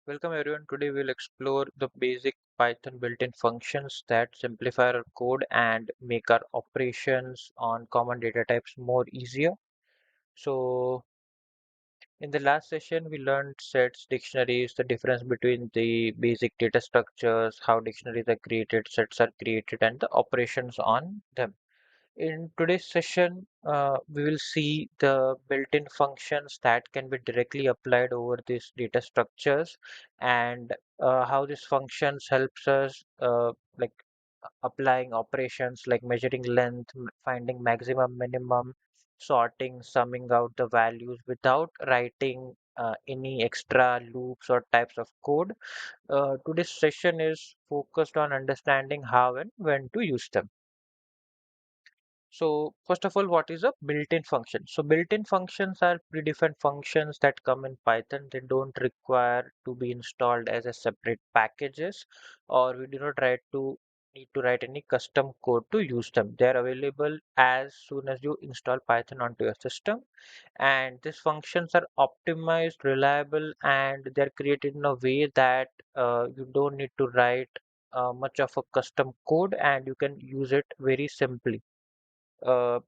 Welcome everyone. Today we'll explore the basic Python built-in functions that simplify our code and make our operations on common data types more easier. So in the last session, we learned sets, dictionaries, the difference between the basic data structures, how dictionaries are created, sets are created, and the operations on them. In today's session, we will see the built-in functions that can be directly applied over these data structures and how these functions helps us like applying operations like measuring length, finding maximum, minimum, sorting, summing out the values without writing any extra loops or types of code. Today's session is focused on understanding how and when to use them. So first of all, what is a built-in function? So built-in functions are predefined functions that come in Python. They don't require to be installed as a separate packages, or we do not need to write any custom code to use them. They are available as soon as you install Python onto your system. And these functions are optimized, reliable, and they're created in a way that you don't need to write much of a custom code and you can use it very simply.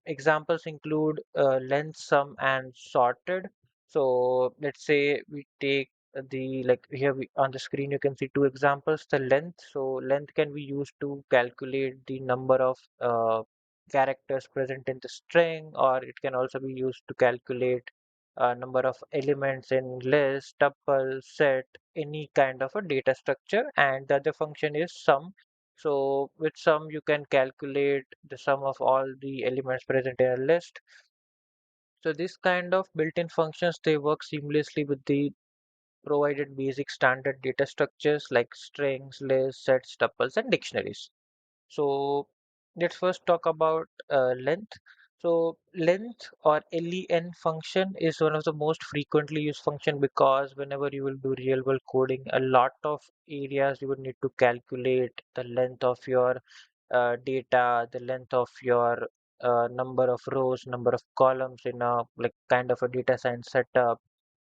Examples include length, sum, and sorted. So let's say we take the like here on the screen you can see two examples. The length. So length can be used to calculate the number of characters present in the string, or it can also be used to calculate number of elements in list, tuple, set, any kind of a data structure. And the other function is sum. So with sum, you can calculate the sum of all the elements present in a list. So this kind of built-in functions, they work seamlessly with the provided basic standard data structures like strings, lists, sets, tuples, and dictionaries. So let's first talk about length. So length or len function is one of the most frequently used function because whenever you will do real world coding, a lot of areas you would need to calculate the length of your data, the length of your number of rows, number of columns in a like kind of a data science setup.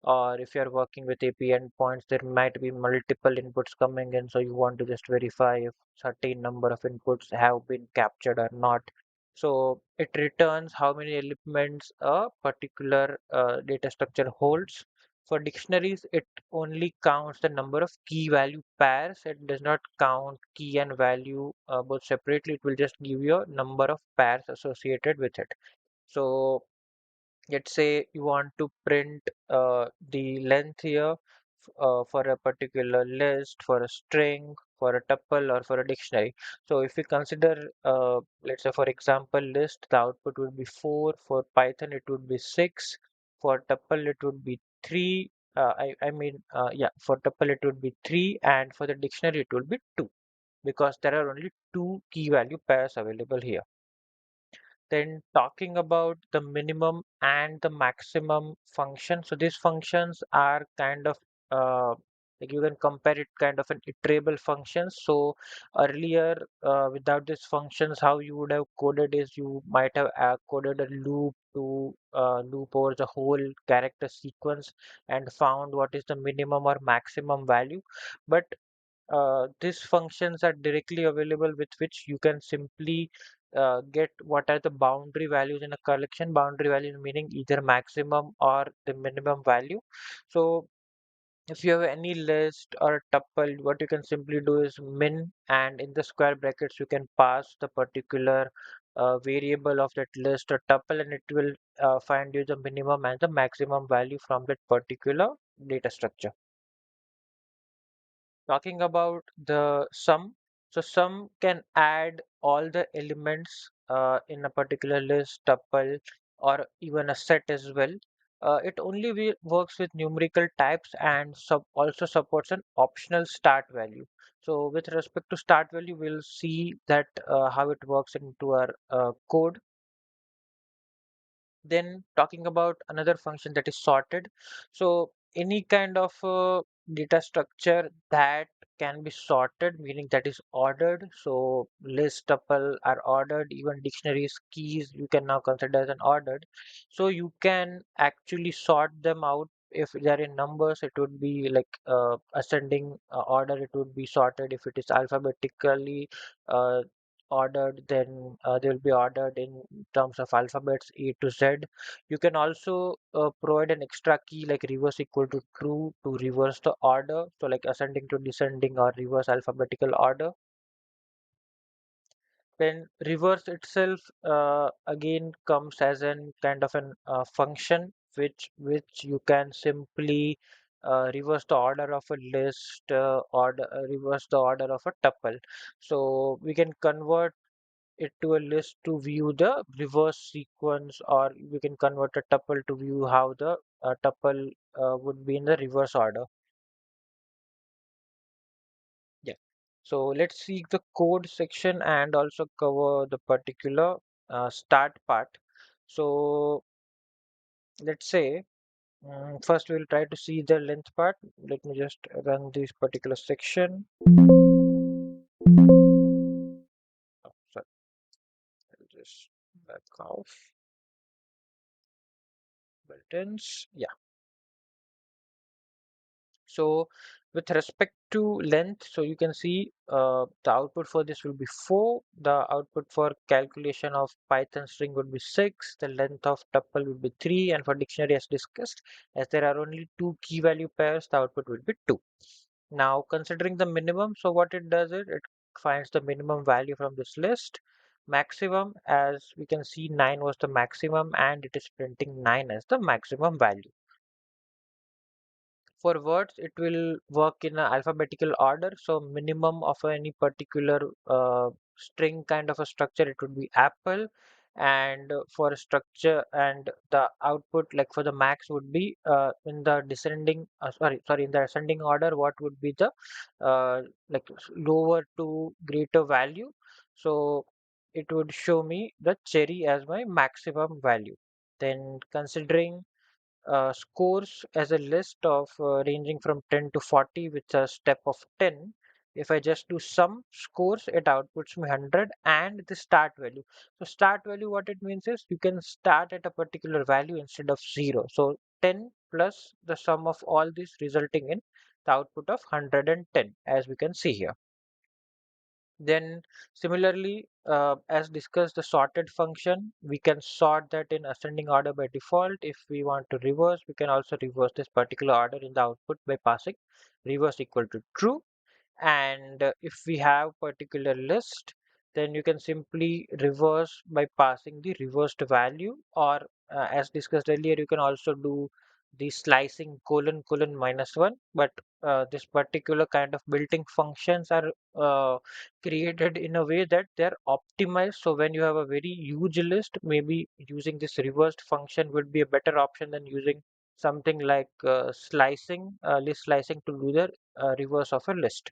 Or if you're working with API endpoints, there might be multiple inputs coming in, so you want to just verify if certain number of inputs have been captured or not. So it returns how many elements a particular data structure holds. For dictionaries, it only counts the number of key value pairs. It does not count key and value both separately. It will just give you a number of pairs associated with it. So let's say you want to print the length here for a particular list, for a string, for a tuple, or for a dictionary. So if we consider, let's say for example, list, the output would be 4. For Python, it would be 6. For tuple, it would be 3. Yeah, for tuple, it would be 3. And for the dictionary, it would be 2 because there are only two key value pairs available here. Then talking about the minimum and the maximum function. So these functions are kind of uh, like you can compare it kind of an iterable functions. So earlier, without these functions, how you would have coded is you might have coded a loop to loop over the whole character sequence and found what is the minimum or maximum value. But these functions are directly available with which you can simply get what are the boundary values in a collection. Boundary values meaning either maximum or the minimum value. So if you have any list or a tuple, what you can simply do is min, and in the square brackets you can pass the particular variable of that list or tuple, and it will find you the minimum and the maximum value from that particular data structure. Talking about the sum, so sum can add all the elements in a particular list, tuple, or even a set as well. It only works with numerical types and also supports an optional start value. So with respect to start value, we'll see that how it works into our code. Then talking about another function that is sorted. So any kind of data structure that can be sorted, meaning that is ordered. So list, tuple are ordered, even dictionaries, keys, you can now consider as an ordered. So you can actually sort them out if they're in numbers, it would be like ascending order, it would be sorted. If it is alphabetically uh, ordered, then they will be ordered in terms of alphabets A to Z. You can also provide an extra key like reverse equal to true to reverse the order. So like ascending to descending or reverse alphabetical order. Then reverse itself again comes as an kind of an function which you can simply reverse the order of a list reverse the order of a tuple. So we can convert it to a list to view the reverse sequence, or we can convert a tuple to view how the tuple would be in the reverse order. Yeah. So let's see the code section and also cover the particular start part. So let's say first we'll try to see the length part. Let me just run this particular section. Oh, sorry, I'll just back off buttons. Yeah. So with respect to length, so you can see the output for this will be 4. The output for calculation of Python string would be 6. The length of tuple would be 3. And for dictionary as discussed, as there are only two key value pairs, the output will be 2. Now considering the minimum, so what it does is it finds the minimum value from this list. Maximum, as we can see, 9 was the maximum and it is printing 9 as the maximum value. For words, it will work in a alphabetical order. So minimum of any particular string kind of a structure, it would be apple. And for a structure and the output, like for the max, would be in the descending, in the ascending order. What would be the like lower to greater value? So it would show me the cherry as my maximum value. Then considering scores as a list of ranging from 10 to 40 with a step of 10. If I just do sum scores, it outputs me 100 and the start value. So start value, what it means is you can start at a particular value instead of 0. So 10 plus the sum of all this resulting in the output of 110, as we can see here. Then similarly, as discussed, the sorted function, we can sort that in ascending order by default. If we want to reverse, we can also reverse this particular order in the output by passing reverse equal to true. And if we have particular list, then you can simply reverse by passing the reversed value, or as discussed earlier, you can also do the slicing colon colon minus 1. But this particular kind of built-in functions are created in a way that they're optimized. So when you have a very huge list, maybe using this reversed function would be a better option than using something like slicing, list slicing to do the reverse of a list.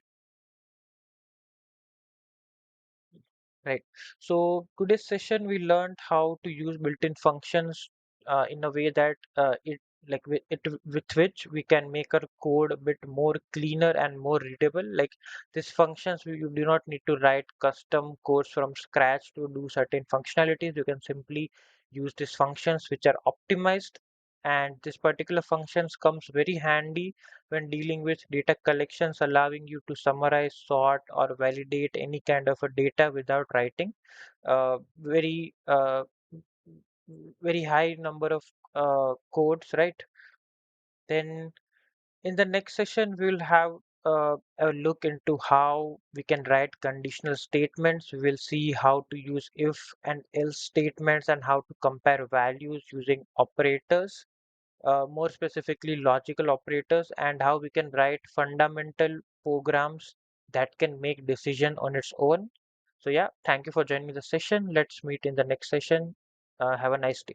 Right. So today's session we learned how to use built-in functions in a way that with which we can make our code a bit more cleaner and more readable. Like these functions, you do not need to write custom codes from scratch to do certain functionalities. You can simply use these functions which are optimized, and this particular functions comes very handy when dealing with data collections, allowing you to summarize, sort, or validate any kind of a data without writing very very high number of codes, right? Then in the next session, we will have a look into how we can write conditional statements. We will see how to use if and else statements and how to compare values using operators, more specifically logical operators, and how we can write fundamental programs that can make decision on its own. So yeah, thank you for joining the session. Let's meet in the next session. Have a nice day.